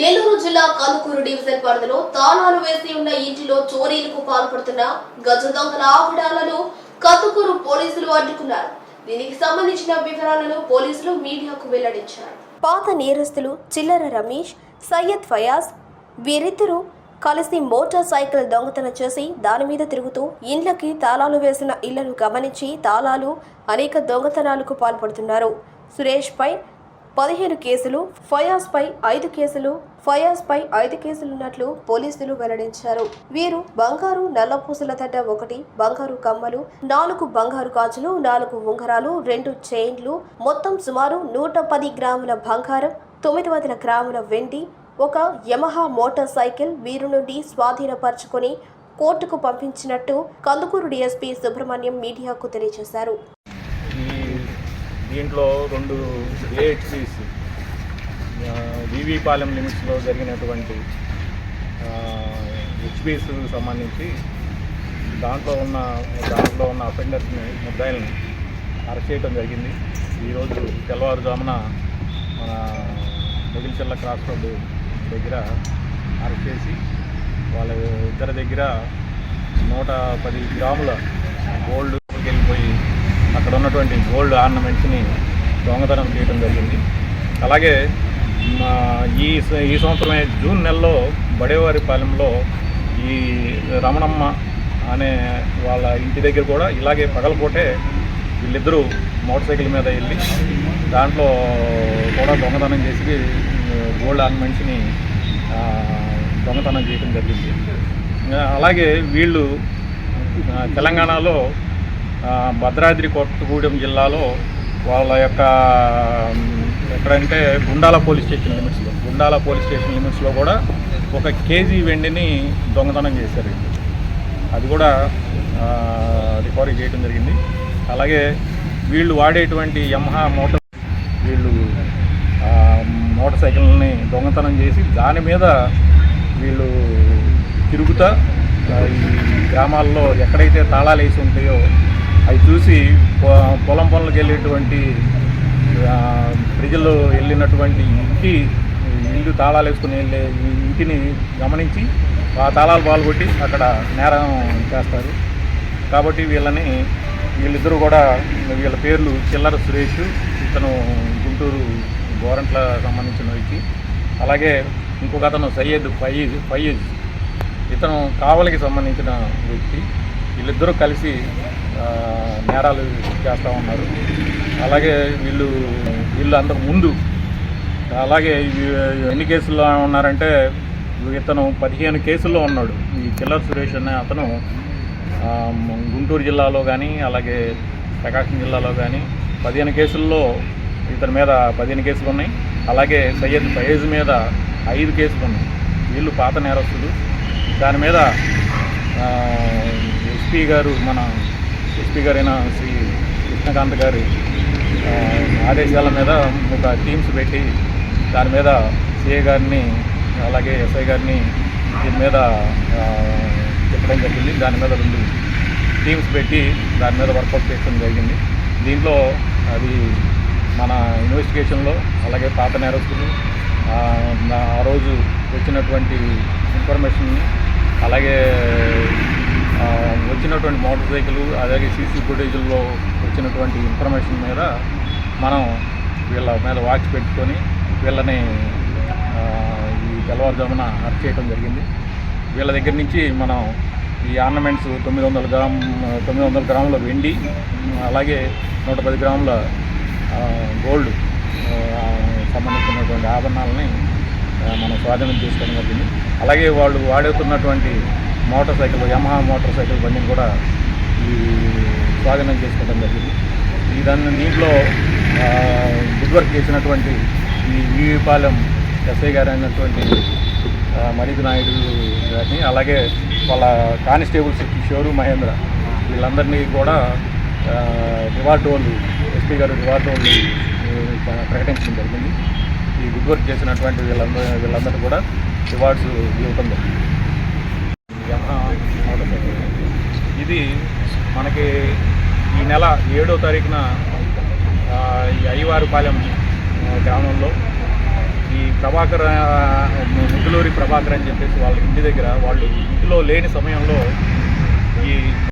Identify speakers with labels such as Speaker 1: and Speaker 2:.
Speaker 1: నెల్లూరు జిల్లా కందుకూరు డివిజన్ పరిధిలో తాళాలు వేసి ఉన్న ఇంటిలో చోరీలకు పాల్పడుతున్న గజ దొంగల ఆవిడాలను కందుకూరు పోలీసులు అడ్డుకున్నారు. దీనికి సంబంధించిన వివరాలను పోలీసులు మీడియాకు వెల్లడించారు. పాత నేరస్తులు చిల్లర రమేష్, సయ్యద్ ఫయాజ్ వీరిద్దరూ కలిసి మోటార్ సైకిల్ దొంగతనం చేసి దాని మీద తిరుగుతూ ఇండ్లకి తాళాలు వేసిన ఇళ్లను గమనించి తాళాలు అనేక దొంగతనాలకు పాల్పడుతున్నారు. సురేష్ పై 15 కేసులు, ఫయాజ్ పై 5 కేసులున్నట్లు పోలీసులు వెల్లడించారు. వీరు బంగారు నల్లపూసల తడ్డ 1, బంగారు కమ్మలు, 4 బంగారు గాజులు, 4 ఉంగరాలు, 2 చైన్లు, మొత్తం సుమారు 110 గ్రాముల బంగారం, 900 గ్రాముల వెండి, ఒక యమహా మోటార్ సైకిల్ వీరి నుండి స్వాధీనపరుచుకొని కోర్టుకు పంపించినట్టు కందుకూరు డీఎస్పీ సుబ్రహ్మణ్యం మీడియాకు తెలియజేశారు.
Speaker 2: దీంట్లో 2 ఏహెచ్సిస్ వివిపాలెం లిమిట్స్లో జరిగినటువంటి హెచ్బీస్ సంబంధించి దాంట్లో ఉన్న అఫెండర్స్ని ముద్దాయిల్ని అరెస్ట్ చేయడం జరిగింది. ఈరోజు తెల్లవారుజామున మన మొగిలిచెర్ల క్రాస్ రోడ్డు దగ్గర అరెస్ట్ చేసి వాళ్ళ ఇద్దరి దగ్గర 110 గ్రాముల గోల్డ్ వెళ్ళిపోయి అక్కడ ఉన్నటువంటి గోల్డ్ ఆర్నమెంట్స్ని దొంగతనం చేయడం జరిగింది. అలాగే ఈ సంవత్సరమే జూన్ నెలలో బడేవారిపాలెంలో ఈ రమణమ్మ అనే వాళ్ళ ఇంటి దగ్గర కూడా ఇలాగే పగలపోటే వీళ్ళిద్దరూ మోటార్ సైకిల్ మీద వెళ్ళి దాంట్లో కూడా దొంగతనం చేసి గోల్డ్ ఆర్నమెంట్స్ని దొంగతనం చేయడం జరిగింది. అలాగే వీళ్ళు తెలంగాణలో భద్రాద్రి కొత్తగూడెం జిల్లాలో వాళ్ళ యొక్క ఎక్కడంటే గుండాల పోలీస్ స్టేషన్ లిమిట్స్లో కూడా 1 కేజీ వెండిని దొంగతనం చేశారు. అది కూడా రికవరీ చేయడం జరిగింది. అలాగే వీళ్ళు వాడేటువంటి యమహా మోటార్ సైకిల్ని దొంగతనం చేసి దాని మీద వీళ్ళు తిరుగుతా ఈ గ్రామాల్లో ఎక్కడైతే తాళాలు వేసి ఉంటాయో అవి చూసి పొలం పనులకు వెళ్ళేటువంటి ప్రజలు వెళ్ళినటువంటి ఇల్లు తాళాలు వేసుకుని వెళ్ళే ఇంటిని గమనించి ఆ తాళాలు పాల్గొట్టి అక్కడ నేరం చేస్తారు. కాబట్టి వీళ్ళిద్దరూ కూడా వీళ్ళ పేర్లు చిల్లర సురేష్, ఇతను గుంటూరు గోరంట్ల సంబంధించిన వ్యక్తి. అలాగే ఇంకొక అతను సయ్యద్ ఫయీజ్, ఇతను కావలికి సంబంధించిన వ్యక్తి. వీళ్ళిద్దరూ కలిసి నేరాలు చేస్తూ ఉన్నారు. అలాగే వీళ్ళు అంతకు ముందు అలాగే ఎన్ని కేసుల్లో ఉన్నారంటే ఇతను 15 కేసుల్లో ఉన్నాడు. ఈ చిల్లర సురేష్ అనే అతను గుంటూరు జిల్లాలో కానీ అలాగే ప్రకాశం జిల్లాలో కానీ 15 కేసుల్లో ఇతని మీద 15 కేసులు ఉన్నాయి. అలాగే సయ్యద్ ఫయీజ్ మీద 5 కేసులు ఉన్నాయి. వీళ్ళు పాత నేరస్తులు. దాని మీద మన ఎస్పీ గారైన శ్రీ కృష్ణకాంత్ గారి ఆదేశాల మీద ఒక టీమ్స్ పెట్టి దాని మీద సిఐ గారిని అలాగే ఎస్ఐ గారిని దీని మీద చెప్పడం జరిగింది. దాని మీద 2 టీమ్స్ పెట్టి దాని మీద వర్కౌట్ చేయడం జరిగింది. దీంట్లో అది మన ఇన్వెస్టిగేషన్లో అలాగే పాత నేరస్తులు ఆ రోజు వచ్చినటువంటి ఇన్ఫర్మేషన్ని అలాగే వచ్చినటువంటి మోటార్ సైకిల్ అలాగే సీసీ ఫుటేజ్లో వచ్చినటువంటి ఇన్ఫర్మేషన్ మీద మనం వీళ్ళ మీద వాచ్ పెట్టుకొని వీళ్ళని ఈ తెల్లవారుజామున అరెస్ట్ చేయడం జరిగింది. వీళ్ళ దగ్గర నుంచి మనం ఈ ఆర్నమెంట్స్ 900 గ్రాముల వెండి అలాగే 110 గ్రాముల గోల్డ్ సంబంధించినటువంటి ఆభరణాలని మనం స్వాధీనం చేసుకోవడం జరిగింది. అలాగే వాళ్ళు వాడుతున్నటువంటి motorcycle Yamaha motorcycle బండిని కూడా ఈ స్వాధీనం చేసుకోవడం జరిగింది. దీంట్లో గుడ్ వర్క్ చేసినటువంటి ఈ వివిపాలెం ఎస్ఐ గారు అయినటువంటి మరీద్ నాయుడు గారిని అలాగే వాళ్ళ కానిస్టేబుల్స్ కిషోరు, మహేంద్ర వీళ్ళందరినీ కూడా రివార్డ్ వాళ్ళు ఎస్పీ గారు రివార్డ్ వాళ్ళు ప్రకటించడం జరిగింది. ఈ గుడ్ వర్క్ చేసినటువంటి వీళ్ళందరూ కూడా రివార్డ్స్ ఇవ్వటం జరిగింది. యమహా మోటార్ సైకిల్ ఇది మనకి ఈ నెల 7వ తారీఖున ఈ అయ్యవారిపాలెం గ్రామంలో ఈ ప్రభాకర్ ముగ్గులూరి ప్రభాకర్ అని చెప్పేసి వాళ్ళ ఇంటి దగ్గర వాళ్ళు ఇంటిలో లేని సమయంలో ఈ